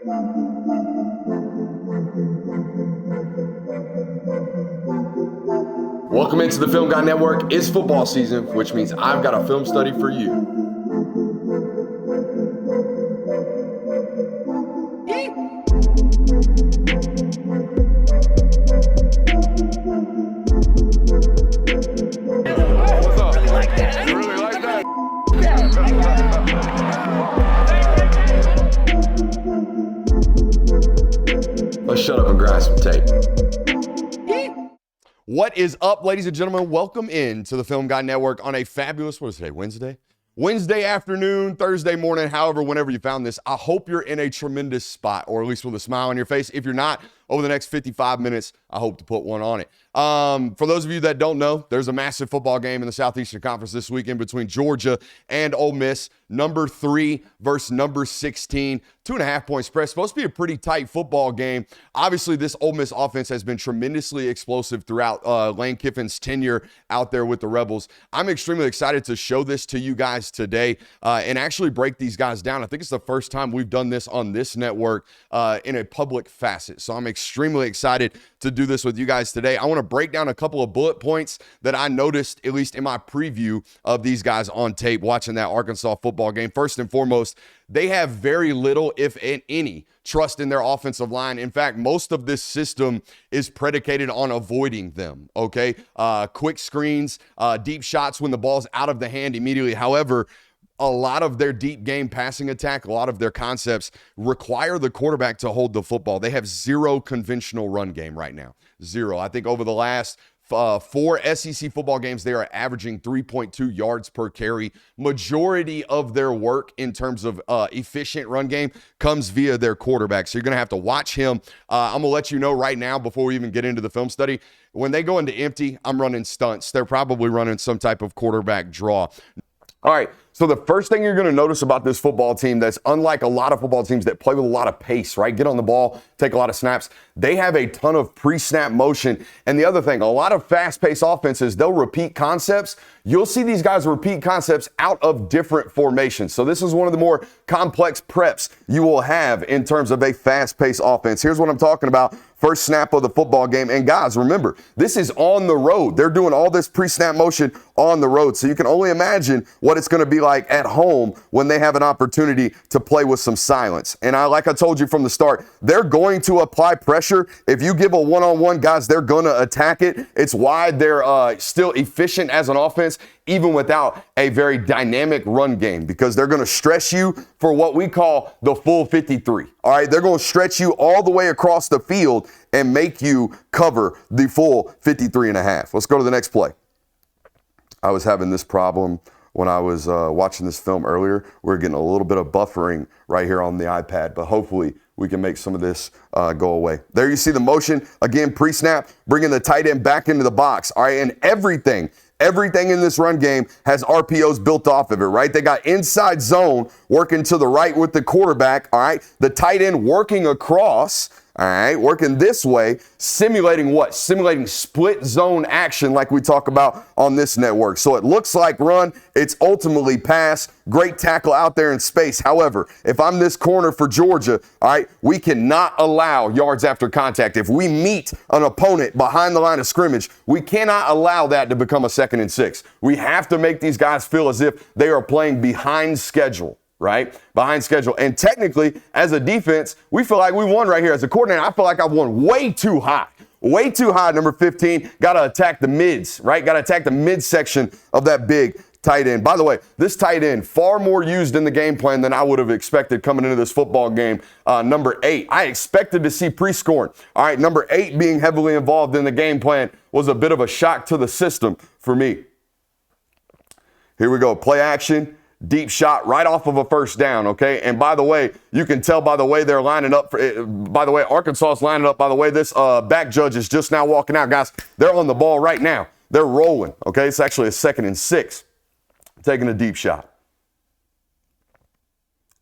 Welcome into the Film Guy Network. It's football season, which means I've got a film study for you. What's up? Really like that. You really like that? Let's shut up and grab some tape. What is up, ladies and gentlemen? Welcome in to the Film Guy Network on a fabulous, what is today, Wednesday afternoon, Thursday morning, however, whenever you found this. I hope you're in a tremendous spot, or at least with a smile on your face. If you're not, over the next 55 minutes, I hope to put one on it. For those of you that don't know, there's a massive football game in the Southeastern Conference this weekend between Georgia and Ole Miss. Number 3 versus number 16. 2.5-point spread. Supposed to be a pretty tight football game. Obviously, this Ole Miss offense has been tremendously explosive throughout Lane Kiffin's tenure out there with the Rebels. I'm extremely excited to show this to you guys today and actually break these guys down. I think it's the first time we've done this on this network in a public facet. So I'm extremely excited to do this with you guys today. I want to break down a couple of bullet points that I noticed, at least in my preview of these guys on tape watching that Arkansas football game. First and foremost, they have very little, if any, trust in their offensive line. In fact, most of this system is predicated on avoiding them, okay? Quick screens, deep shots when the ball's out of the hand immediately. However, a lot of their deep game passing attack, a lot of their concepts require the quarterback to hold the football. They have zero conventional run game right now. Zero. I think over the last 4 SEC football games, they are averaging 3.2 yards per carry. Majority of their work in terms of efficient run game comes via their quarterback. So you're going to have to watch him. I'm going to let you know right now before we even get into the film study, when they go into empty, I'm running stunts. They're probably running some type of quarterback draw. All right, so the first thing you're going to notice about this football team that's unlike a lot of football teams that play with a lot of pace, right? Get on the ball, take a lot of snaps. They have a ton of pre-snap motion. And the other thing, a lot of fast-paced offenses, they'll repeat concepts. You'll see these guys repeat concepts out of different formations. So this is one of the more complex preps you will have in terms of a fast-paced offense. Here's what I'm talking about. First snap of the football game. And guys, remember, this is on the road. They're doing all this pre-snap motion on the road. So you can only imagine what it's going to be like at home when they have an opportunity to play with some silence. And like I told you from the start, they're going to apply pressure. If you give a one-on-one, guys, they're going to attack it. It's why they're still efficient as an offense, even without a very dynamic run game, because they're going to stretch you for what we call the full 53. All right, they're going to stretch you all the way across the field and make you cover the full 53 and a half. Let's go to the next play. I was having this problem when I was watching this film earlier. We're getting a little bit of buffering right here on the iPad, but hopefully we can make some of this go away. There you see the motion. Again, pre-snap, bringing the tight end back into the box. All right, and everything in this run game has RPOs built off of it, right? They got inside zone working to the right with the quarterback, all right? The tight end working across, all right, working this way, simulating what? Simulating split zone action like we talk about on this network. So it looks like run, it's ultimately pass. Great tackle out there in space. However, if I'm this corner for Georgia, all right, we cannot allow yards after contact. If we meet an opponent behind the line of scrimmage, we cannot allow that to become a 2nd and 6. We have to make these guys feel as if they are playing behind schedule. Right? Behind schedule. And technically, as a defense, we feel like we won right here. As a coordinator, I feel like I've won way too high. Way too high, number 15. Got to attack the mids, right? Got to attack the midsection of that big tight end. By the way, this tight end, far more used in the game plan than I would have expected coming into this football game. Number 8, I expected to see pre-scoring. All right, number 8 being heavily involved in the game plan was a bit of a shock to the system for me. Here we go. Play action. Deep shot right off of a first down, okay? And by the way, you can tell by the way they're lining up. By the way, Arkansas is lining up. By the way, this back judge is just now walking out. Guys, they're on the ball right now. They're rolling, okay? It's actually a 2nd and 6. Taking a deep shot.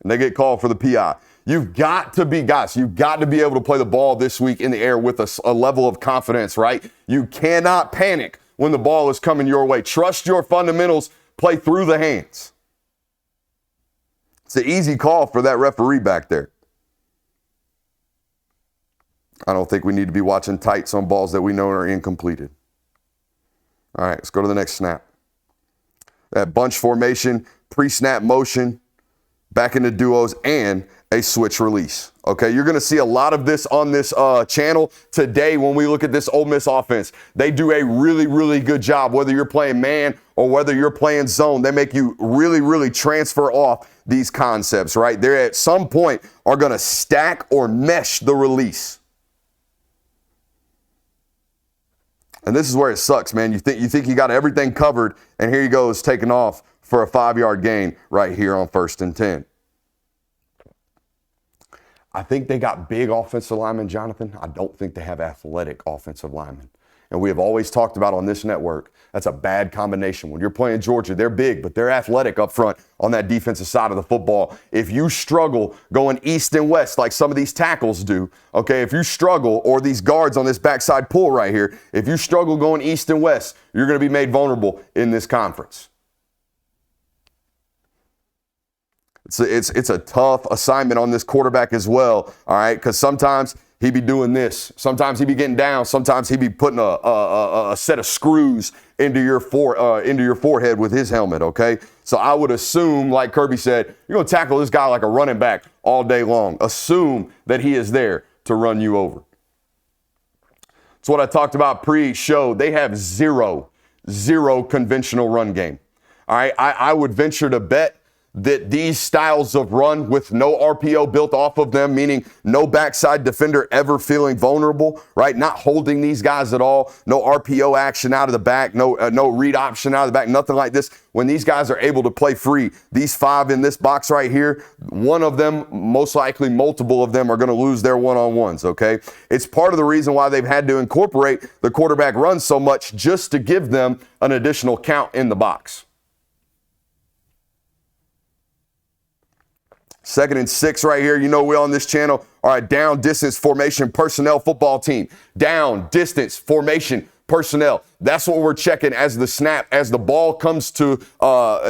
And they get called for the PI. You've got to be able to play the ball this week in the air with a level of confidence, right? You cannot panic when the ball is coming your way. Trust your fundamentals. Play through the hands. It's an easy call for that referee back there. I don't think we need to be watching tights on balls that we know are incompleted. All right, let's go to the next snap. That bunch formation, pre-snap motion, back into duos, and a switch release. Okay, you're going to see a lot of this on this channel today when we look at this Ole Miss offense. They do a really, really good job, whether you're playing man or whether you're playing zone. They make you really, really transfer off these concepts, right? They at some point are going to stack or mesh the release. And this is where it sucks, man. You think you got everything covered, and here he goes taking off for a 5-yard gain right here on 1st and 10. I think they got big offensive linemen, Jonathan. I don't think they have athletic offensive linemen. And we have always talked about on this network, that's a bad combination. When you're playing Georgia, they're big, but they're athletic up front on that defensive side of the football. If you struggle going east and west like some of these tackles do, okay, if you struggle, or these guards on this backside pull right here, if you struggle going east and west, you're going to be made vulnerable in this conference. It's a tough assignment on this quarterback as well, all right, because sometimes he be doing this. Sometimes he be getting down. Sometimes he be putting a set of screws into your forehead with his helmet, okay? So I would assume, like Kirby said, you're going to tackle this guy like a running back all day long. Assume that he is there to run you over. It's what I talked about pre-show. They have zero conventional run game, all right? I would venture to bet that these styles of run with no RPO built off of them, meaning no backside defender ever feeling vulnerable, right? Not holding these guys at all, no RPO action out of the back, no read option out of the back, nothing like this. When these guys are able to play free, these 5 in this box right here, one of them, most likely multiple of them, are going to lose their one-on-ones, okay? It's part of the reason why they've had to incorporate the quarterback run so much, just to give them an additional count in the box. 2nd and 6 right here. You know we on this channel are a down distance formation personnel football team. Down distance formation personnel. That's what we're checking as the snap, as the ball comes to,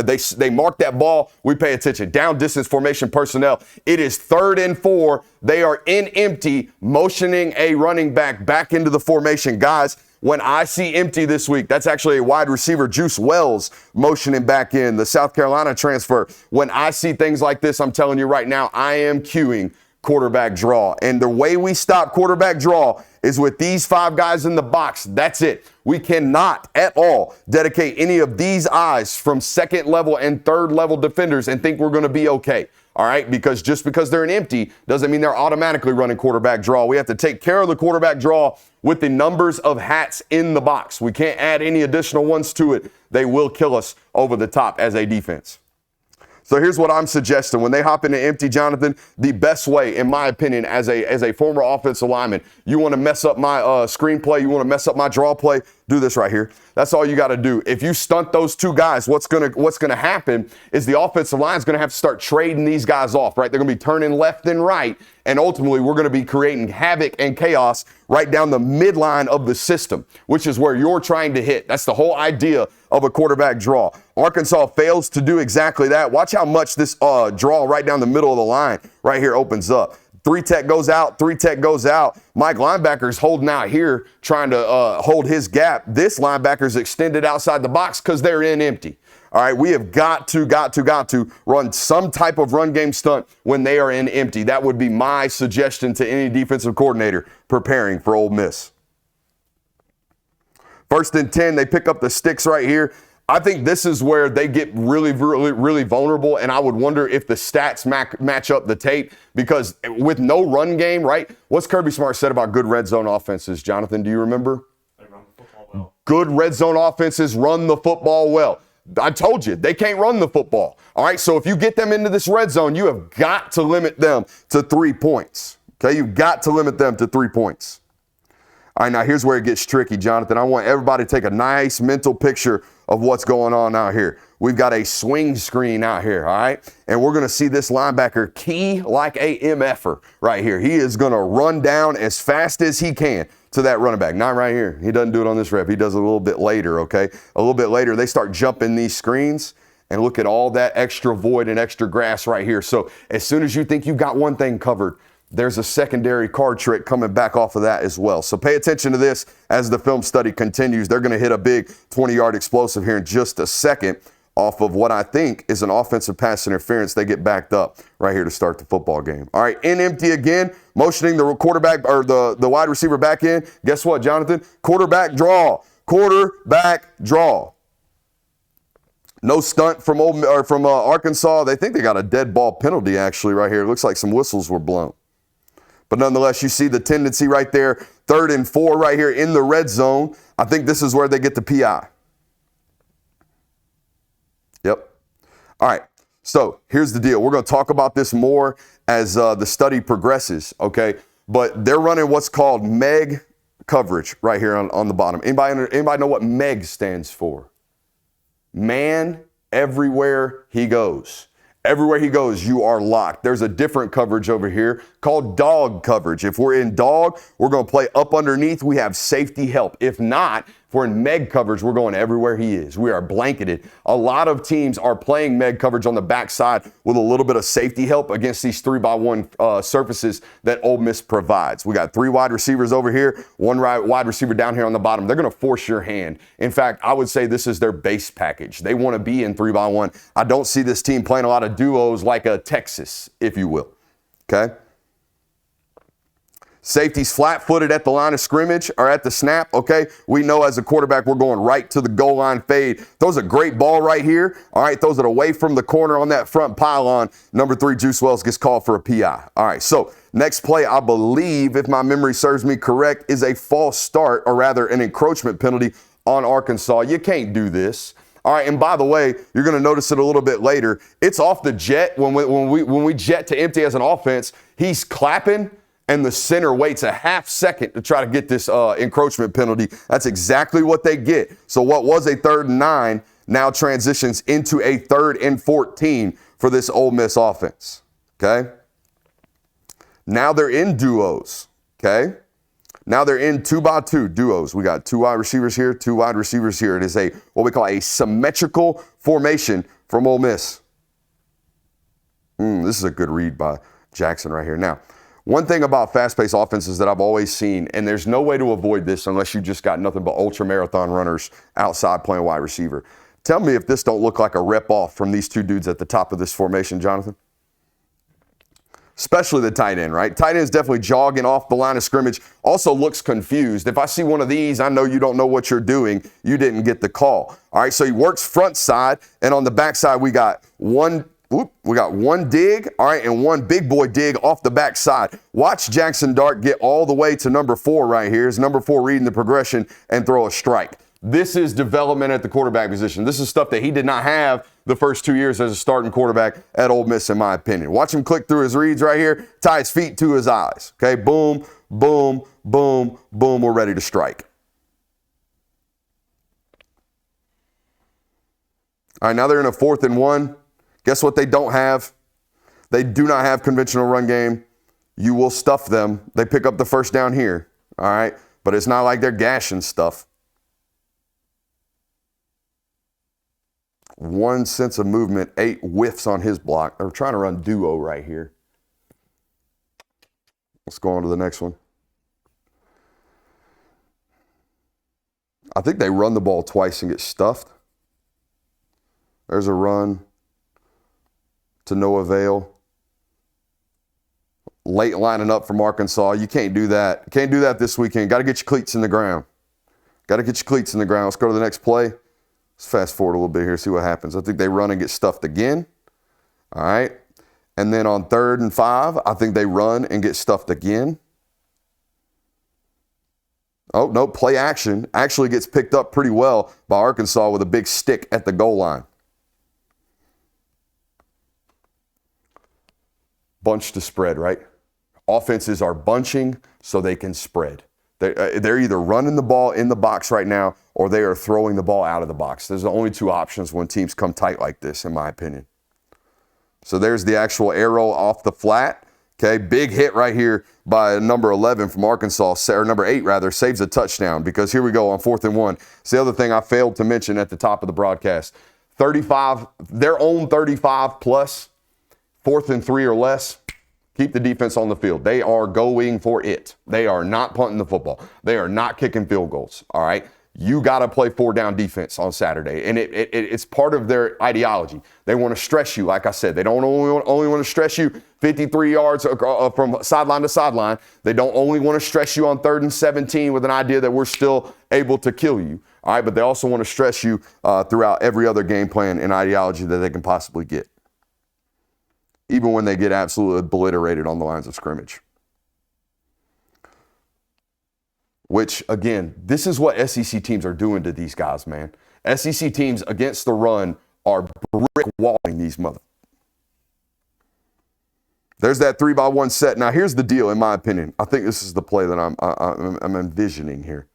they mark that ball, we pay attention. Down distance formation personnel. It is 3rd and 4. They are in empty, motioning a running back into the formation. Guys, when I see empty this week, that's actually a wide receiver, Juice Wells, motioning back in, the South Carolina transfer. When I see things like this, I'm telling you right now, I am cueing quarterback draw. And the way we stop quarterback draw is with these 5 guys in the box. That's it. We cannot at all dedicate any of these eyes from 2nd level and 3rd level defenders and think we're going to be okay. All right, because just because they're in empty doesn't mean they're automatically running quarterback draw. We have to take care of the quarterback draw with the numbers of hats in the box. We can't add any additional ones to it. They will kill us over the top as a defense. So here's what I'm suggesting. When they hop into empty, Jonathan, the best way, in my opinion, as a former offensive lineman, you want to mess up my screenplay, you want to mess up my draw play, do this right here. That's all you got to do. If you stunt those 2 guys, what's gonna happen is the offensive line is going to have to start trading these guys off, right? They're going to be turning left and right, and ultimately we're going to be creating havoc and chaos right down the midline of the system, which is where you're trying to hit. That's the whole idea of a quarterback draw. Arkansas fails to do exactly that. Watch how much this draw right down the middle of the line right here opens up. 3 tech goes out, 3 tech goes out. Mike linebacker's holding out here, trying to hold his gap. This linebacker's extended outside the box because they're in empty. All right, we have got to run some type of run game stunt when they are in empty. That would be my suggestion to any defensive coordinator preparing for Ole Miss. 1st and 10, they pick up the sticks right here. I think this is where they get really vulnerable, and I would wonder if the stats match up the tape, because with no run game, right? What's Kirby Smart said about good red zone offenses, Jonathan? Do you remember? They run the football well. Good red zone offenses run the football well. I told you, they can't run the football. All right, so if you get them into this red zone, you have got to limit them to 3 points. Okay, you've got to limit them to 3 points. All right, now here's where it gets tricky, Jonathan. I want everybody to take a nice mental picture of what's going on out here. We've got a swing screen out here, all right? And we're going to see this linebacker key like a MFer right here. He is going to run down as fast as he can to that running back. Not right here. He doesn't do it on this rep. He does it a little bit later, okay? A little bit later, they start jumping these screens, and look at all that extra void and extra grass right here. So as soon as you think you've got one thing covered, there's a secondary card trick coming back off of that as well. So pay attention to this as the film study continues. They're going to hit a big 20-yard explosive here in just a second off of what I think is an offensive pass interference. They get backed up right here to start the football game. All right, in empty again, motioning the quarterback or the wide receiver back in. Guess what, Jonathan? Quarterback draw. Quarterback draw. No stunt from Arkansas. They think they got a dead ball penalty actually right here. It looks like some whistles were blown. But nonetheless, you see the tendency right there. 3rd and 4 right here in the red zone. I think this is where they get the PI. Yep. All right. So here's the deal. We're going to talk about this more as the study progresses, okay? But they're running what's called MEG coverage right here on the bottom. Anybody know what MEG stands for? Man, everywhere he goes. Everywhere he goes, you are locked. There's a different coverage over here called dog coverage. If we're in dog, we're going to play up underneath. We have safety help. If not, if we're in MEG coverage, we're going everywhere he is. We are blanketed. A lot of teams are playing MEG coverage on the backside with a little bit of safety help against these 3-by-1 surfaces that Ole Miss provides. We got 3 wide receivers over here, 1 wide receiver down here on the bottom. They're going to force your hand. In fact, I would say this is their base package. They want to be in 3-by-1. I don't see this team playing a lot of duos like a Texas, if you will. Okay? Safety's flat-footed at the line of scrimmage or at the snap, okay? We know as a quarterback we're going right to the goal line fade. Throws a great ball right here, all right? Throws it away from the corner on that front pylon. Number 3, Juice Wells gets called for a PI. All right, so next play, I believe, if my memory serves me correct, is a false start, or rather an encroachment penalty on Arkansas. You can't do this. All right, and by the way, you're going to notice it a little bit later. It's off the jet. When we jet to empty as an offense, he's clapping, and the center waits a half second to try to get this encroachment penalty. That's exactly what they get. So what was a 3rd and 9 now transitions into a 3rd and 14 for this Ole Miss offense, okay? Now they're in duos, okay? Now they're in 2-by-2 duos. We got 2 wide receivers here, 2 wide receivers here. It is a what we call a symmetrical formation from Ole Miss. This is a good read by Jackson right here. Now, one thing about fast-paced offenses that I've always seen, and there's no way to avoid this unless you just got nothing but ultra-marathon runners outside playing wide receiver. Tell me if this don't look like a rep off from these 2 dudes at the top of this formation, Jonathan. Especially the tight end, right? Tight end is definitely jogging off the line of scrimmage. Also looks confused. If I see one of these, I know you don't know what you're doing. You didn't get the call. All right, so he works front side, and on the back side, we got one dig, all right, and 1 big boy dig off the backside. Watch Jackson Dart get all the way to number 4 right here. Is number 4 reading the progression and throw a strike. This is development at the quarterback position. This is stuff that he did not have the first 2 years as a starting quarterback at Ole Miss, in my opinion. Watch him click through his reads right here, tie his feet to his eyes. Okay, boom, boom, boom, boom, we're ready to strike. All right, now they're in a 4th and 1. Guess what they don't have? They do not have conventional run game. You will stuff them. They pick up the first down here, all right? But it's not like they're gashing stuff. 1 sense of movement, 8 whiffs on his block. They're trying to run duo right here. Let's go on to the next one. I think they run the ball twice and get stuffed. There's a run to no avail. Late lining up from Arkansas. You can't do that. Can't do that this weekend. Got to get your cleats in the ground. Got to get your cleats in the ground. Let's go to the next play. Let's fast forward a little bit here, see what happens. I think they run and get stuffed again. All right. And then on 3rd and 5, I think they run and get stuffed again. Oh, no, play action. Actually gets picked up pretty well by Arkansas with a big stick at the goal line. Bunch to spread, right? Offenses are bunching so they can spread. They're either running the ball in the box right now or they are throwing the ball out of the box. There's the only 2 options when teams come tight like this, in my opinion. So there's the actual arrow off the flat. Okay, big hit right here by number 11 from Arkansas, or number 8 rather, saves a touchdown because here we go on 4th and 1. It's the other thing I failed to mention at the top of the broadcast. 35, their own 35 plus, 4th and 3 or less, Keep the defense on the field. They are going for it. They are not punting the football. They are not kicking field goals, all right? You got to play 4-down defense on Saturday, and it's part of their ideology. They want to stress you, like I said. They don't only want to stress you 53 yards from sideline to sideline. They don't only want to stress you on 3rd and 17 with an idea that we're still able to kill you, all right? But they also want to stress you throughout every other game plan and ideology that they can possibly get, even when they get absolutely obliterated on the lines of scrimmage. Which, again, this is what SEC teams are doing to these guys, man. SEC teams against the run are brick walling these mother. There's that 3-by-1 set. Now, here's the deal, in my opinion. I think this is the play that I'm envisioning here.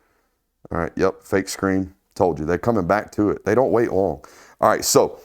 All right, yep, fake screen. Told you, they're coming back to it. They don't wait long. All right, so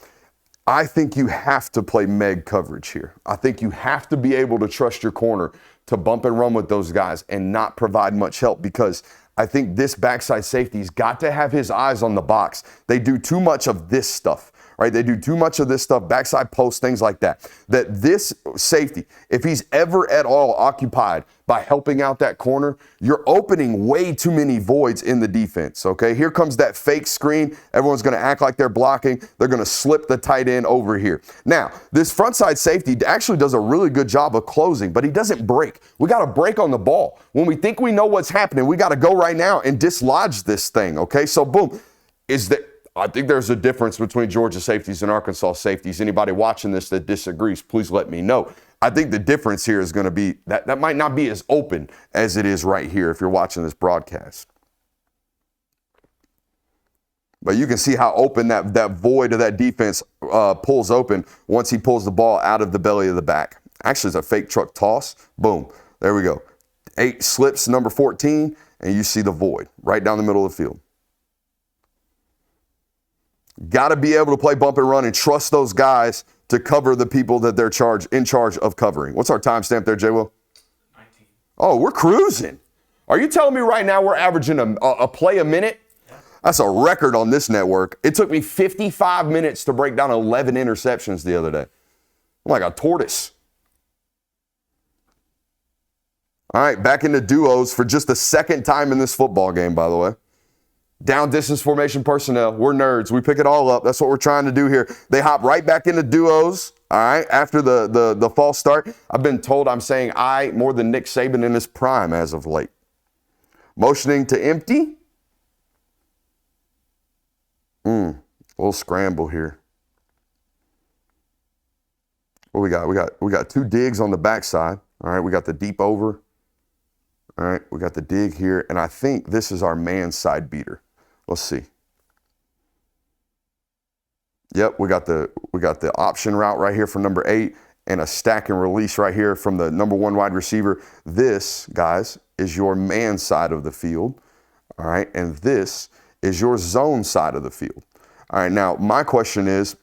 I think you have to play Meg coverage here. I think you have to be able to trust your corner to bump and run with those guys and not provide much help, because I think this backside safety's got to have his eyes on the box. They do too much of this stuff, right? They do too much of this stuff, backside post, things like that. That this safety, if he's ever at all occupied by helping out that corner, you're opening way too many voids in the defense, okay? Here comes that fake screen. Everyone's going to act like they're blocking. They're going to slip the tight end over here. Now, this front side safety actually does a really good job of closing, but he doesn't break. We got to break on the ball. When we think we know what's happening, we got to go right now and dislodge this thing, okay? So, boom. I think there's a difference between Georgia safeties and Arkansas safeties. Anybody watching this that disagrees, please let me know. I think the difference here is going to be that might not be as open as it is right here if you're watching this broadcast. But you can see how open that void of that defense pulls open once he pulls the ball out of the belly of the back. Actually, it's a fake truck toss. Boom. There we go. 8 slips, number 14, and you see the void right down the middle of the field. Got to be able to play bump and run and trust those guys to cover the people that they're in charge of covering. What's our timestamp there, J-Will? 19. Oh, we're cruising. Are you telling me right now we're averaging a play a minute? Yeah. That's a record on this network. It took me 55 minutes to break down 11 interceptions the other day. I'm like a tortoise. All right, back into duos for just the second time in this football game, by the way. Down distance formation personnel. We're nerds. We pick it all up. That's what we're trying to do here. They hop right back into duos, all right, after the false start. I've been told I'm saying I more than Nick Saban in his prime as of late. Motioning to empty. Little scramble here. What we got? We got 2 digs on the backside. All right, we got the deep over. All right, we got the dig here, and I think this is our man side beater. Let's see. Yep, we got the option route right here from number 8 and a stack and release right here from the number 1 wide receiver. This, guys, is your man side of the field. All right, and this is your zone side of the field. All right, now my question is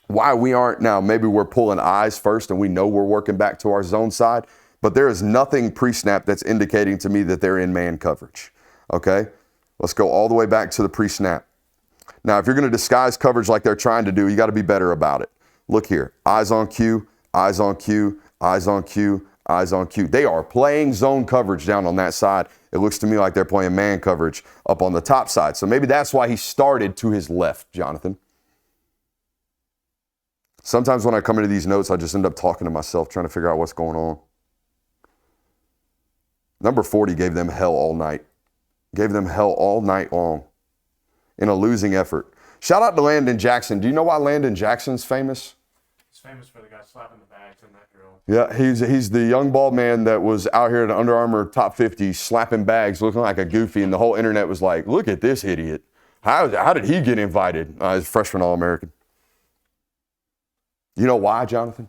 why we aren't now, maybe we're pulling eyes first and we know we're working back to our zone side, but there is nothing pre-snap that's indicating to me that they're in man coverage, okay? Let's go all the way back to the pre-snap. Now, if you're going to disguise coverage like they're trying to do, you got to be better about it. Look here, eyes on cue, eyes on cue, eyes on cue, eyes on cue. They are playing zone coverage down on that side. It looks to me like they're playing man coverage up on the top side. So maybe that's why he started to his left, Jonathan. Sometimes when I come into these notes, I just end up talking to myself, trying to figure out what's going on. Number 40 gave them hell all night. Gave them hell all night long in a losing effort. Shout out to Landon Jackson. Do you know why Landon Jackson's famous? He's famous for the guy slapping the bags in that drill. Yeah, he's the young bald man that was out here at Under Armour top 50 slapping bags, looking like a goofy, and the whole internet was like, look at this idiot. How did he get invited? He's a freshman All-American. You know why, Jonathan?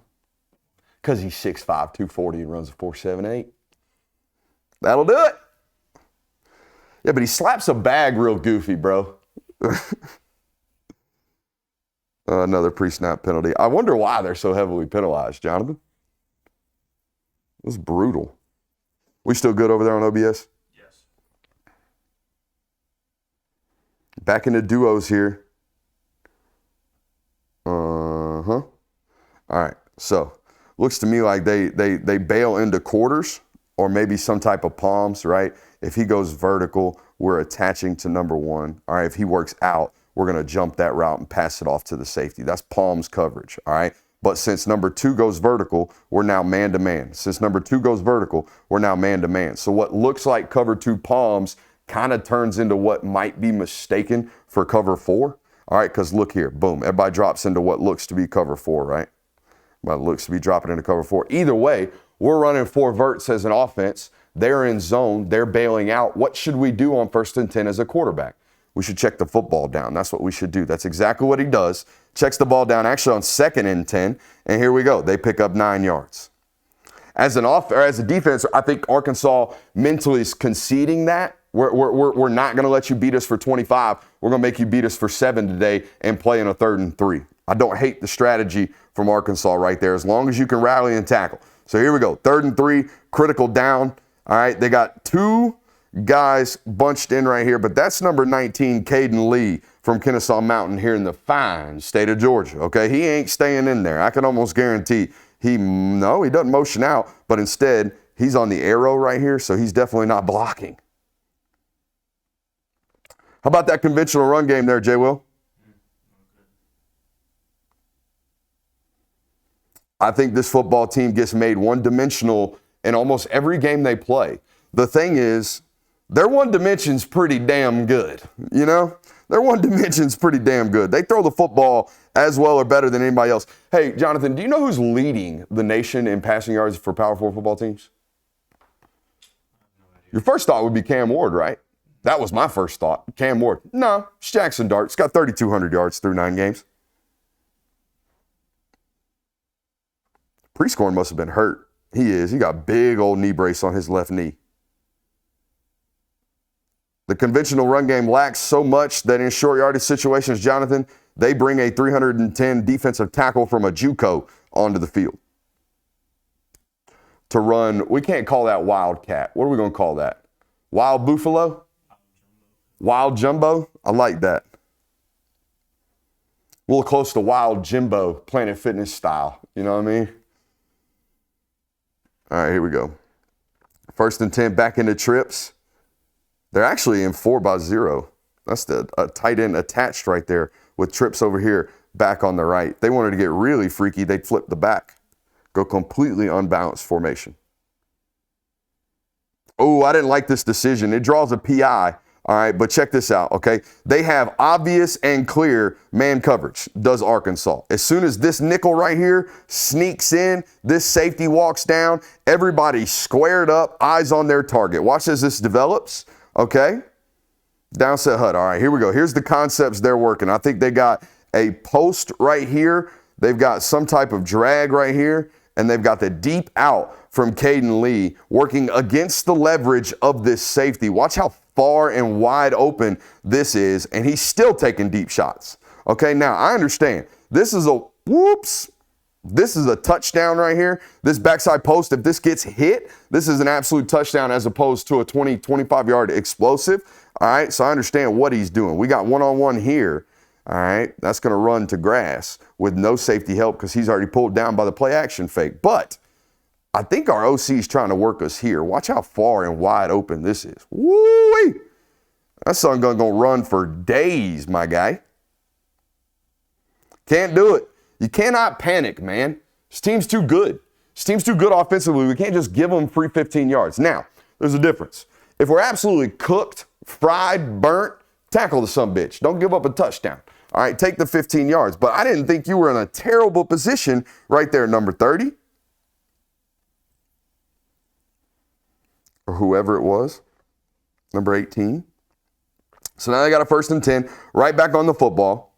Because he's 6'5", 240, and runs a 4.78. That'll do it. Yeah, but he slaps a bag real goofy, bro. Another pre-snap penalty. I wonder why they're so heavily penalized, Jonathan. It was brutal. We still good over there on OBS? Yes. Back into duos here. All right, so Looks to me like they bail into quarters or maybe some type of palms, right? If he goes vertical, we're attaching to number one. All right, if he works out, we're going to jump that route and pass it off to the safety. That's palms coverage, all right? But since number two goes vertical, we're now man-to-man. Since number two goes vertical, we're now man-to-man. So what looks like cover two palms kind of turns into what might be mistaken for cover four. All right, because look here, boom, everybody drops into what looks to be cover four, right? Everybody looks to be dropping into cover four. Either way, we're running four verts as an offense. They're in zone, they're bailing out. What should we do on 1st and 10 as a quarterback? We should check the football down. That's what we should do. That's exactly what he does. Checks the ball down actually on 2nd and 10, and here we go. They pick up 9 yards. As a defense, I think Arkansas mentally is conceding that. We're not going to let you beat us for 25. We're going to make you beat us for 7 today and play in a 3rd and 3. I don't hate the strategy from Arkansas right there, as long as you can rally and tackle. So here we go, 3rd and 3, critical down. All right, they got 2 guys bunched in right here, but that's number 19, Caden Lee from Kennesaw Mountain here in the fine state of Georgia, okay? He ain't staying in there. I can almost guarantee he doesn't motion out, but instead he's on the arrow right here, so he's definitely not blocking. How about that conventional run game there, Jay Will? I think this football team gets made one-dimensional in almost every game they play. The thing is, their one dimension's pretty damn good, you know? Their one dimension's pretty damn good. They throw the football as well or better than anybody else. Hey, Jonathan, do you know who's leading the nation in passing yards for Power 4 football teams? Your first thought would be Cam Ward, right? That was my first thought. Cam Ward. No, it's Jackson Dart. He's got 3,200 yards through 9 games. Prescorn must have been hurt. He is. He got big old knee brace on his left knee. The conventional run game lacks so much that in short yardage situations, Jonathan, they bring a 310 defensive tackle from a JUCO onto the field to run. We can't call that Wildcat. What are we going to call that? Wild Buffalo? Wild Jumbo? I like that. A little close to Wild Jimbo, Planet Fitness style. You know what I mean? All right, here we go. 1st and 10, back into trips. They're actually in 4-0. That's the tight end attached right there with trips over here back on the right. They wanted to get really freaky. They'd flip the back, go completely unbalanced formation. Oh, I didn't like this decision. It draws a PI. All right, but check this out, okay? They have obvious and clear man coverage, does Arkansas. As soon as this nickel right here sneaks in, this safety walks down, everybody squared up, eyes on their target. Watch as this develops, okay? Downset HUD. All right, here we go. Here's the concepts they're working. I think they got a post right here. They've got some type of drag right here, and they've got the deep out from Caden Lee working against the leverage of this safety. Watch how far and wide open this is, and he's still taking deep shots. Okay, now I understand. This is a touchdown right here. This backside post, if this gets hit, this is an absolute touchdown as opposed to a 20, 25-yard explosive. All right, so I understand what he's doing. We got one-on-one here. All right, that's going to run to grass with no safety help because he's already pulled down by the play action fake. But I think our OC is trying to work us here. Watch how far and wide open this is. Woo-wee! That son gonna run for days, my guy. Can't do it. You cannot panic, man. This team's too good. This team's too good offensively. We can't just give them free 15 yards. Now, there's a difference. If we're absolutely cooked, fried, burnt, tackle the sumbitch. Don't give up a touchdown. All right, take the 15 yards. But I didn't think you were in a terrible position right there, number 30. Or whoever it was, number 18. So now they got a 1st and 10, right back on the football.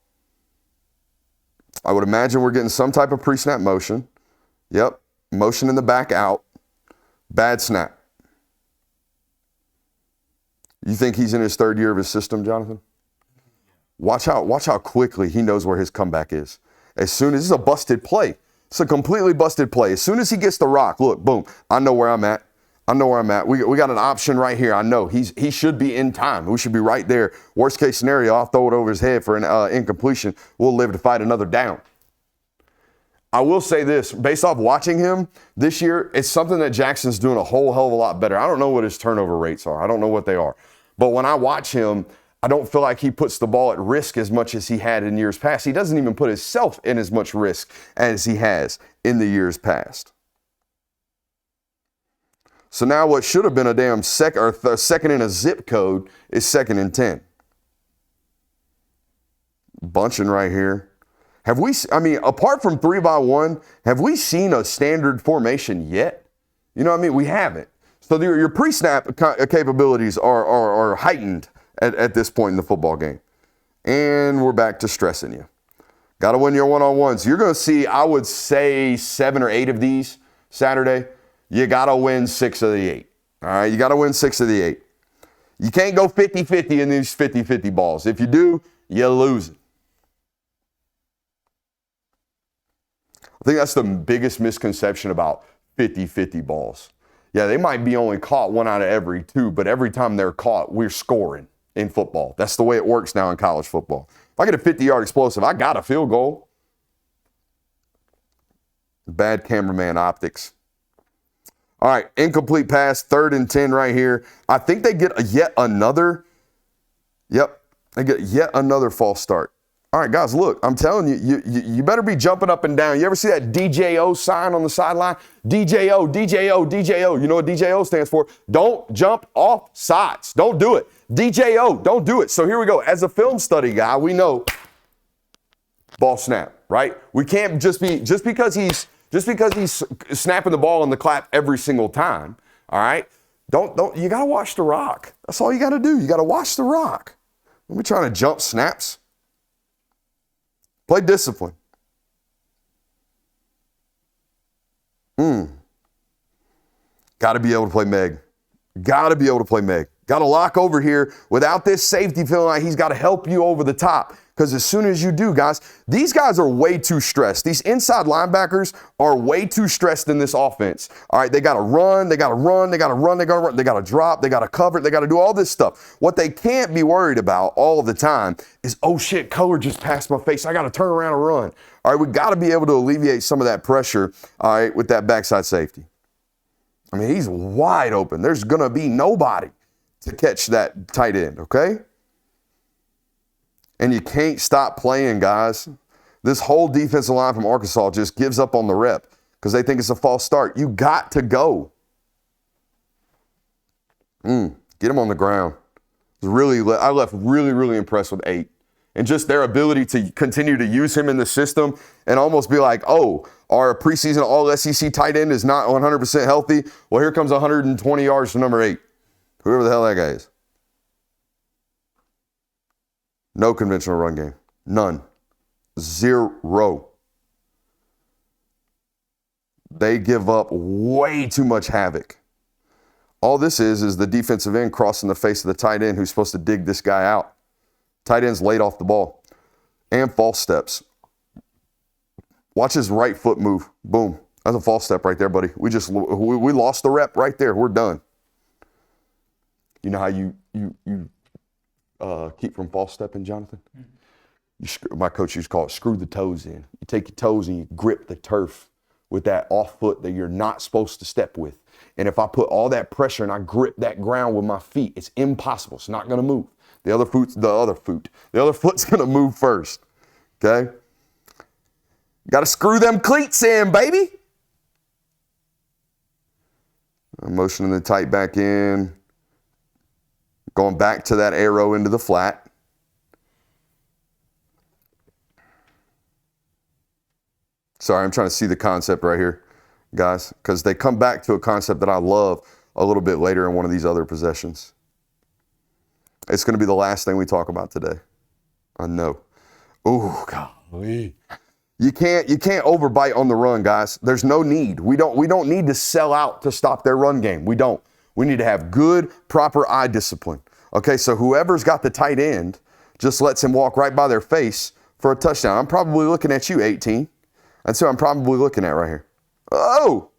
I would imagine we're getting some type of pre-snap motion. Yep, motion in the back out. Bad snap. You think he's in his 3rd year of his system, Jonathan? Watch how quickly he knows where his comeback is. As soon as this is a busted play. It's a completely busted play. As soon as he gets the rock, look, boom, I know where I'm at. I know where I'm at. We got an option right here. I know he should be in time. We should be right there. Worst case scenario, I'll throw it over his head for an incompletion. We'll live to fight another down. I will say this, based off watching him this year, it's something that Jackson's doing a whole hell of a lot better. I don't know what his turnover rates are. I don't know what they are. But when I watch him, I don't feel like he puts the ball at risk as much as he had in years past. He doesn't even put himself in as much risk as he has in the years past. So now what should have been a damn second in a zip code is 2nd and 10. Bunching right here. Apart from 3-by-1, have we seen a standard formation yet? You know what I mean? We haven't. So your pre-snap capabilities are heightened at this point in the football game. And we're back to stressing you. Got to win your one-on-ones. You're going to see, I would say, 7 or 8 of these Saturday. You got to win 6 of the 8. All right? You got to win 6 of the 8. You can't go 50-50 in these 50-50 balls. If you do, you lose it. I think that's the biggest misconception about 50-50 balls. Yeah, they might be only caught 1 out of every 2, but every time they're caught, we're scoring in football. That's the way it works now in college football. If I get a 50-yard explosive, I got a field goal. Bad cameraman optics. All right, incomplete pass, 3rd and 10 right here. I think they get yet another false start. All right, guys, look, I'm telling you, you better be jumping up and down. You ever see that DJO sign on the sideline? DJO, DJO, DJO. You know what DJO stands for? Don't jump off sides. Don't do it. DJO, don't do it. So here we go. As a film study guy, we know ball snap, right? We can't just because he's snapping the ball in the clap every single time, all right? Don't you got to watch the rock. That's all you got to do. You got to watch the rock. Don't be trying to jump snaps. Play discipline. Got to be able to play Meg. Got to be able to play Meg. Got to lock over here without this safety feeling like he's got to help you over the top. Because as soon as you do, guys, these guys are way too stressed. These inside linebackers are way too stressed in this offense. All right, they got to run, they got to run, they got to run, they got to run, they got to drop, they got to cover, they got to do all this stuff. What they can't be worried about all the time is, oh shit, color just passed my face. I got to turn around and run. All right, we got to be able to alleviate some of that pressure, all right, with that backside safety. I mean, he's wide open. There's going to be nobody to catch that tight end, okay? And you can't stop playing, guys. This whole defensive line from Arkansas just gives up on the rep because they think it's a false start. You got to go. Get him on the ground. I left really impressed with 8. And just their ability to continue to use him in the system and almost be like, oh, our preseason all-SEC tight end is not 100% healthy. Well, here comes 120 yards to number 8. Whoever the hell that guy is. No conventional run game. None. 0. They give up way too much havoc. All this is the defensive end crossing the face of the tight end who's supposed to dig this guy out. Tight end's laid off the ball. And false steps. Watch his right foot move. Boom. That's a false step right there, buddy. We lost the rep right there. We're done. You know how you keep from false stepping, Jonathan? My coach used to call it screw the toes in. You take your toes and you grip the turf with that off foot that you're not supposed to step with. And if I put all that pressure and I grip that ground with my feet, it's impossible. It's not going to move. The other foot's going to move first. Okay? Got to screw them cleats in, baby. I'm motioning the tight back in. Going back to that arrow into the flat. Sorry, I'm trying to see the concept right here, guys, because they come back to a concept that I love a little bit later in one of these other possessions. It's going to be the last thing we talk about today. I know. Oh, golly. You can't overbite on the run, guys. There's no need. We don't need to sell out to stop their run game. We don't. We need to have good, proper eye discipline. Okay, so whoever's got the tight end just lets him walk right by their face for a touchdown. I'm probably looking at you, 18. That's who I'm probably looking at right here. Oh!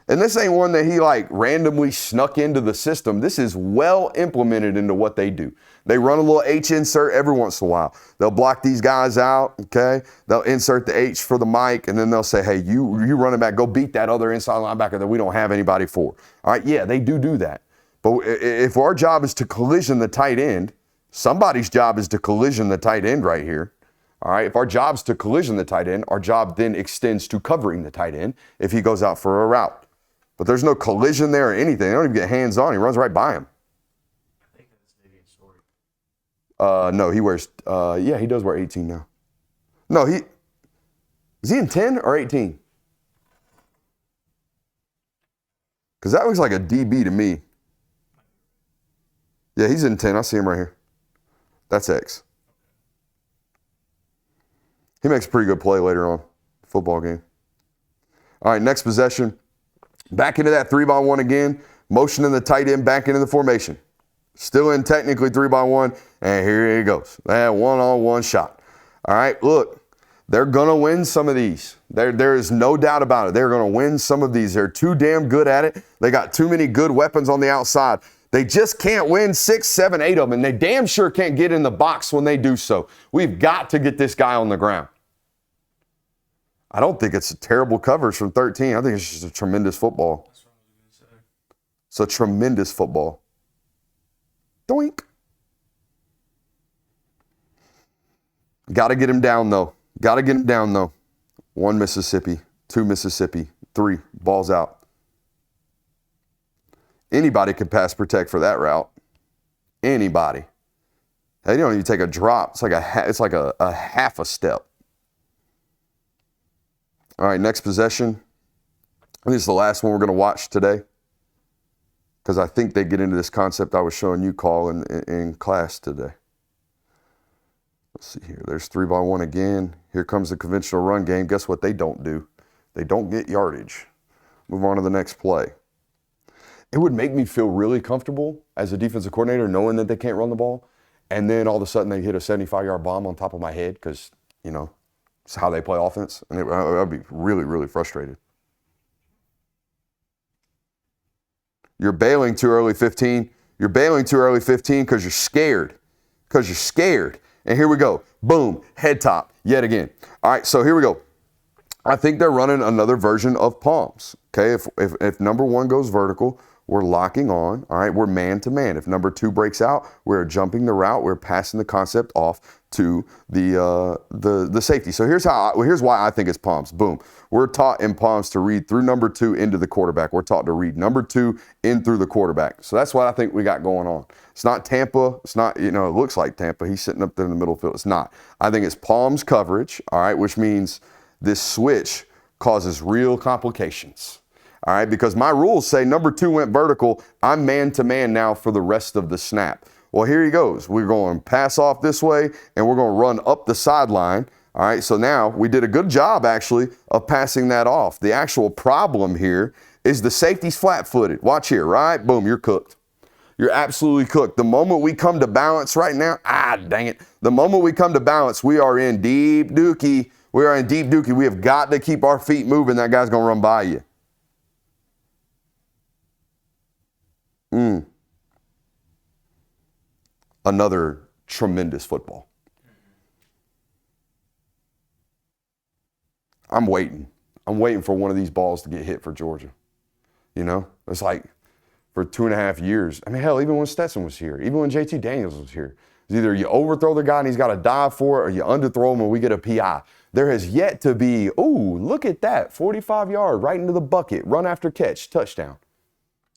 And this ain't one that he like randomly snuck into the system. This is well implemented into what they do. They run a little H insert every once in a while. They'll block these guys out, okay? They'll insert the H for the mic, and then they'll say, hey, you running back, go beat that other inside linebacker that we don't have anybody for. All right, yeah, they do that. But if our job is to collision the tight end, somebody's job is to collision the tight end right here. All right, if our job's to collision the tight end, our job then extends to covering the tight end if he goes out for a route. But there's no collision there or anything. They don't even get hands on. He runs right by him. I think that's Davian Story. No, he wears, yeah, he does wear 18 now. No, is he in 10 or 18? Because that looks like a DB to me. Yeah, he's in 10. I see him right here. That's X. He makes a pretty good play later on. Football game. All right, next possession. Back into that 3-by-1 again. Motioning the tight end back into the formation. Still in technically 3-by-1. And here he goes. That one-on-one shot. All right, look. They're going to win some of these. There is no doubt about it. They're going to win some of these. They're too damn good at it. They got too many good weapons on the outside. They just can't win 6, 7, 8 of them. And they damn sure can't get in the box when they do so. We've got to get this guy on the ground. I don't think it's a terrible coverage from 13. I think it's just a tremendous football. That's what I was going to say. It's a tremendous football. Doink. Got to get him down, though. Got to get him down, though. 1 Mississippi, 2 Mississippi, 3, balls out. Anybody could pass protect for that route. Anybody. They don't even take a drop. It's like a half a step. All right, next possession. I think it's the last one we're going to watch today because I think they get into this concept I was showing you, Call, in class today. Let's see here. There's 3-by-1 again. Here comes the conventional run game. Guess what they don't do? They don't get yardage. Move on to the next play. It would make me feel really comfortable as a defensive coordinator knowing that they can't run the ball, and then all of a sudden they hit a 75-yard bomb on top of my head because, you know, it's how they play offense, and I'd be really, really frustrated. You're bailing too early 15. You're bailing too early 15 because you're scared. And here we go. Boom, head top yet again. All right, so here we go. I think they're running another version of palms. Okay, if number 1 goes vertical, we're locking on. All right, we're man to man. If number 2 breaks out, we're jumping the route. We're passing the concept off to the safety. So here's why I think it's palms. Boom. We're taught in palms to read through number 2 into the quarterback. We're taught to read number 2 in through the quarterback. So that's what I think we got going on. It's not Tampa. It's not, it looks like Tampa. He's sitting up there in the middle field. It's not. I think it's palms coverage, all right, which means this switch causes real complications. All right, because my rules say number 2 went vertical. I'm man-to-man now for the rest of the snap. Well, here he goes. We're going to pass off this way, and we're going to run up the sideline. All right, so now we did a good job, actually, of passing that off. The actual problem here is the safety's flat-footed. Watch here, right? Boom, you're cooked. You're absolutely cooked. The moment we come to balance right now, dang it. The moment we come to balance, we are in deep dookie. We are in deep dookie. We have got to keep our feet moving. That guy's going to run by you. Another tremendous football. I'm waiting for one of these balls to get hit for Georgia. It's like for 2.5 years. I mean, hell, even when Stetson was here, even when JT Daniels was here, it's either you overthrow the guy and he's got to dive for it, or you underthrow him and we get a PI. There has yet to be, look at that, 45-yard right into the bucket, run after catch, touchdown.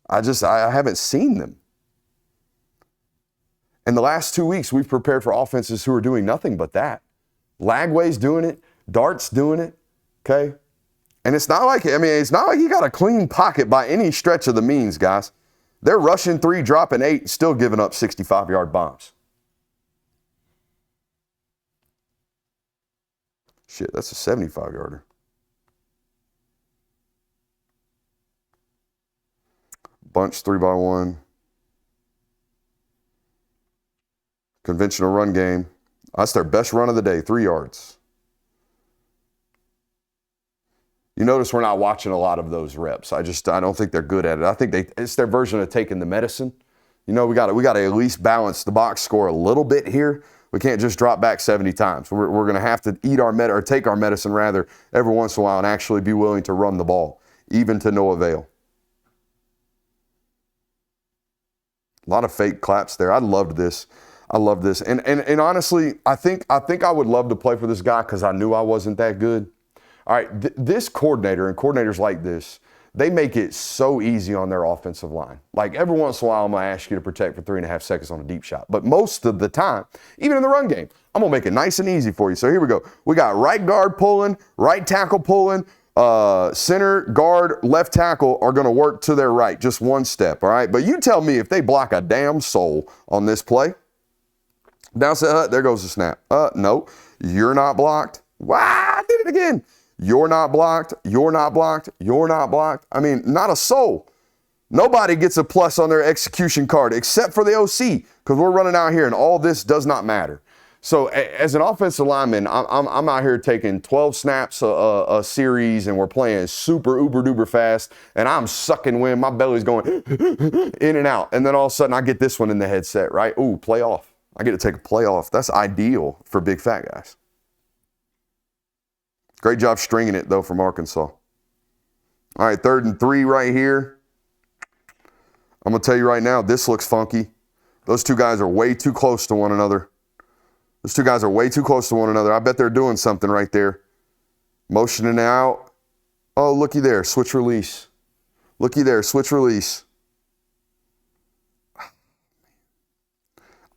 I haven't seen them. In the last 2 weeks, we've prepared for offenses who are doing nothing but that. Lagway's doing it. Dart's doing it. Okay? And it's not like you got a clean pocket by any stretch of the means, guys. They're rushing 3, dropping 8, still giving up 65-yard bombs. Shit, that's a 75-yarder. Bunch 3-by-1. Conventional run game. That's their best run of the day, 3 yards. You notice we're not watching a lot of those reps. I don't think they're good at it. I think it's their version of taking the medicine. You know, we got to at least balance the box score a little bit here. We can't just drop back 70 times. We're going to have to eat our or take our medicine rather every once in a while and actually be willing to run the ball, even to no avail. A lot of fake claps there. I loved this. And honestly, I think I would love to play for this guy because I knew I wasn't that good. All right, this coordinator and coordinators like this, they make it so easy on their offensive line. Like every once in a while, I'm going to ask you to protect for 3.5 seconds on a deep shot. But most of the time, even in the run game, I'm going to make it nice and easy for you. So here we go. We got right guard pulling, right tackle pulling, center, guard, left tackle are going to work to their right, just one step, all right? But you tell me if they block a damn soul on this play. Downset, there goes the snap. No, you're not blocked. Wow, I did it again. You're not blocked. You're not blocked. You're not blocked. I mean, not a soul. Nobody gets a plus on their execution card except for the OC because we're running out here and all this does not matter. So as an offensive lineman, I'm out here taking 12 snaps a series and we're playing super uber duper fast and I'm sucking wind. My belly's going in and out. And then all of a sudden I get this one in the headset, right? Ooh, play off. I get to take a play off. That's ideal for big fat guys. Great job stringing it, though, from Arkansas. All right, 3rd and 3 right here. I'm going to tell you right now, this looks funky. Those two guys are way too close to one another. I bet they're doing something right there. Motioning out. Oh, looky there, switch release.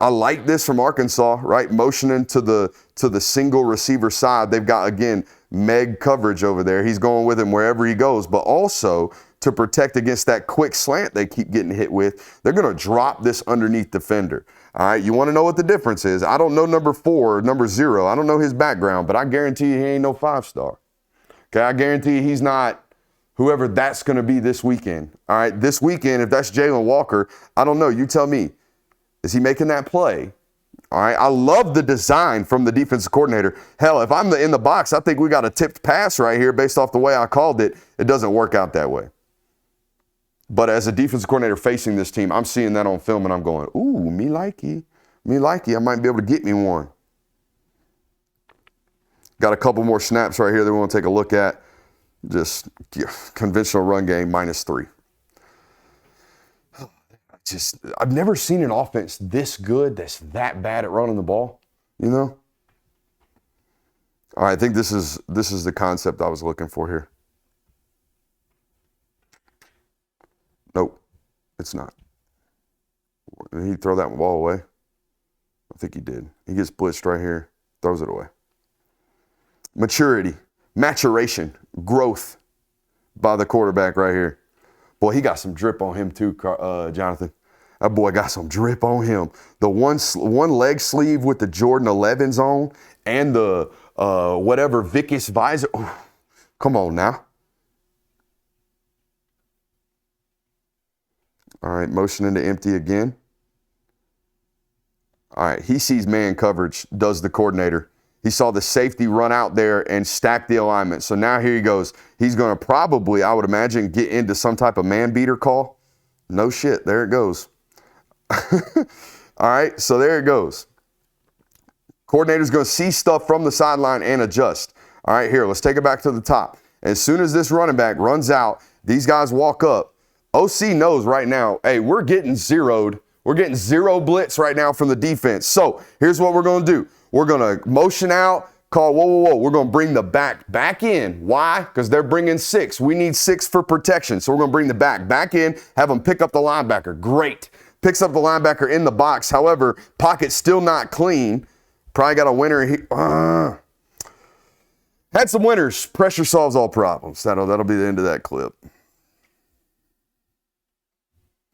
I like this from Arkansas, right? Motioning to the single receiver side. They've got, again, Meg coverage over there. He's going with him wherever he goes, but also to protect against that quick slant they keep getting hit with, they're going to drop this underneath defender. All right, you want to know what the difference is? I don't know number 4 or number 0. I don't know his background, but I guarantee you he ain't no 5-star. Okay, I guarantee you he's not whoever that's going to be this weekend. All right, this weekend, if that's Jalen Walker, I don't know. You tell me. Is he making that play? All right, I love the design from the defensive coordinator. Hell, if I'm in the box, I think we got a tipped pass right here based off the way I called it. It doesn't work out that way. But as a defensive coordinator facing this team, I'm seeing that on film and I'm going, ooh, me likey. I might be able to get me one. Got a couple more snaps right here that we want to take a look at. Just conventional run game, -3. I've never seen an offense this good that's that bad at running the ball, you know? All right, I think this is the concept I was looking for here. Nope, it's not. Did he throw that ball away? I think he did. He gets blitzed right here, throws it away. Maturity, maturation, growth by the quarterback right here. Boy, he got some drip on him too, Jonathan. That boy got some drip on him. The one leg sleeve with the Jordan 11s on and the whatever Vicus visor. Ooh, come on now. All right, motion into empty again. All right, he sees man coverage, does the coordinator. He saw the safety run out there and stack the alignment. So now here he goes. He's going to probably, I would imagine, get into some type of man beater call. No shit, there it goes. All right, so there it goes. Coordinator's going to see stuff from the sideline and adjust. All right, here, let's take it back to the top. As soon as this running back runs out, these guys walk up. OC knows right now, hey, we're getting zeroed. We're getting zero blitz right now from the defense. So here's what we're going to do. We're going to motion out, call, whoa. We're going to bring the back in. Why? Because they're bringing 6. We need 6 for protection. So we're going to bring the back in, have them pick up the linebacker. Great. Picks up the linebacker in the box. However, pocket's still not clean. Probably got a winner here. Had some winners. Pressure solves all problems. That'll be the end of that clip. I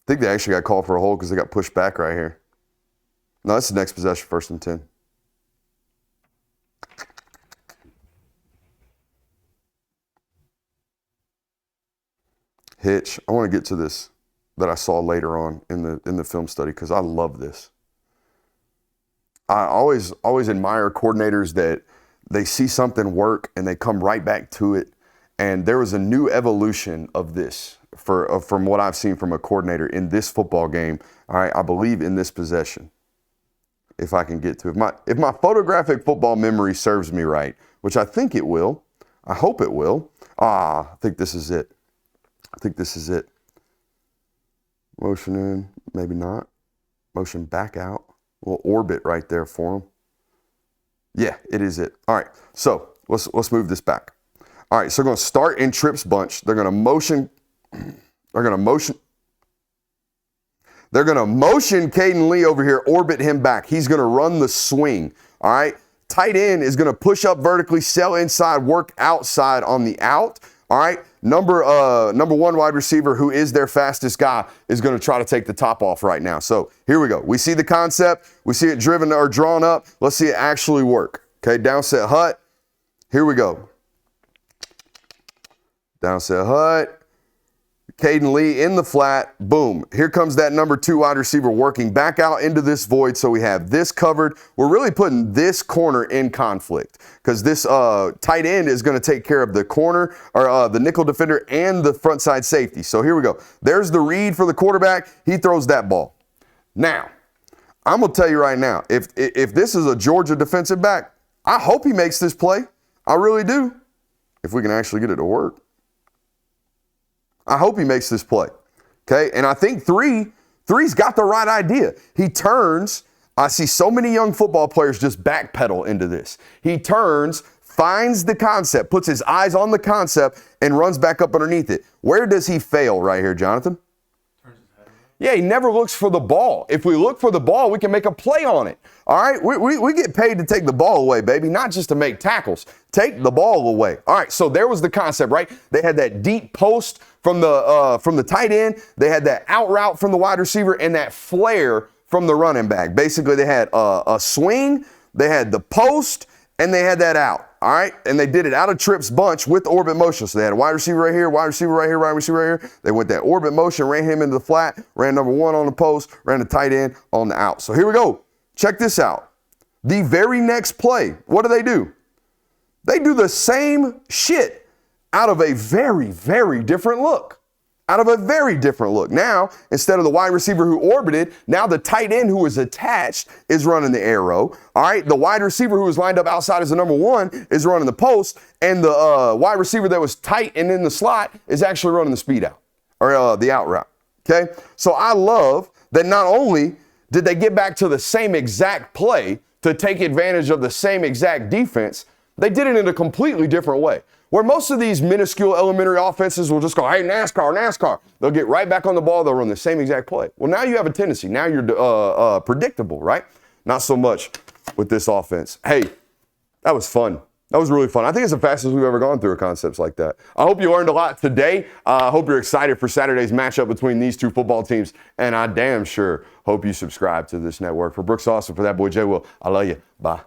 think they actually got called for a hold because they got pushed back right here. No, that's the next possession, 1st and 10. Hitch. I want to get to this that I saw later on in the film study because I love this. I always admire coordinators that they see something work and they come right back to it And there was a new evolution of this from what I've seen from a coordinator in this football game. All right, I believe in this possession. If I can get to it. If my photographic football memory serves me right, which I think it will, I hope it will. I think this is it. I think this is it. Motion in, maybe not. Motion back out. A little orbit right there for him. Yeah, it is it. All right, so let's move this back. All right, so they're going to start in trips bunch. They're going to motion. They're going to motion Caden Lee over here, orbit him back. He's going to run the swing. All right, tight end is going to push up vertically, sell inside, work outside on the out. All right, number one wide receiver, who is their fastest guy, is going to try to take the top off right now. So here we go. We see the concept. We see it driven or drawn up. Let's see it actually work. Okay, downset hut. Here we go. Downset hut. Caden Lee in the flat, boom. Here comes that number 2 wide receiver working back out into this void, so we have this covered. We're really putting this corner in conflict because this tight end is going to take care of the corner or the nickel defender and the front side safety. So here we go. There's the read for the quarterback. He throws that ball. Now, I'm going to tell you right now, if this is a Georgia defensive back, I hope he makes this play. I really do, if we can actually get it to work. I hope he makes this play, okay? And I think three's got the right idea. He turns. I see so many young football players just backpedal into this. He turns, finds the concept, puts his eyes on the concept, and runs back up underneath it. Where does he fail right here, Jonathan? Yeah, he never looks for the ball. If we look for the ball, we can make a play on it. All right, we get paid to take the ball away, baby, not just to make tackles. Take the ball away. All right, so there was the concept, right? They had that deep post from the tight end. They had that out route from the wide receiver and that flare from the running back. Basically, they had a swing, they had the post, and they had that out. All right, and they did it out of trips bunch with orbit motion. So they had a wide receiver right here, wide receiver right here, wide receiver right here. They went that orbit motion, ran him into the flat, ran number 1 on the post, ran the tight end on the out. So here we go. Check this out. The very next play, what do? They do the same shit out of a very, very different look. Out of a very different look. Now, instead of the wide receiver who orbited, now the tight end who is attached is running the arrow. All right, the wide receiver who was lined up outside as the number 1 is running the post, and the wide receiver that was tight and in the slot is actually running the speed out, or the out route, okay? So I love that not only did they get back to the same exact play to take advantage of the same exact defense, they did it in a completely different way. Where most of these minuscule elementary offenses will just go, hey, NASCAR. They'll get right back on the ball. They'll run the same exact play. Well, now you have a tendency. Now you're predictable, right? Not so much with this offense. Hey, that was fun. That was really fun. I think it's the fastest we've ever gone through concepts like that. I hope you learned a lot today. I hope you're excited for Saturday's matchup between these 2 football teams. And I damn sure hope you subscribe to this network. For Brooks Austin, for that boy Jay Will, I love you. Bye.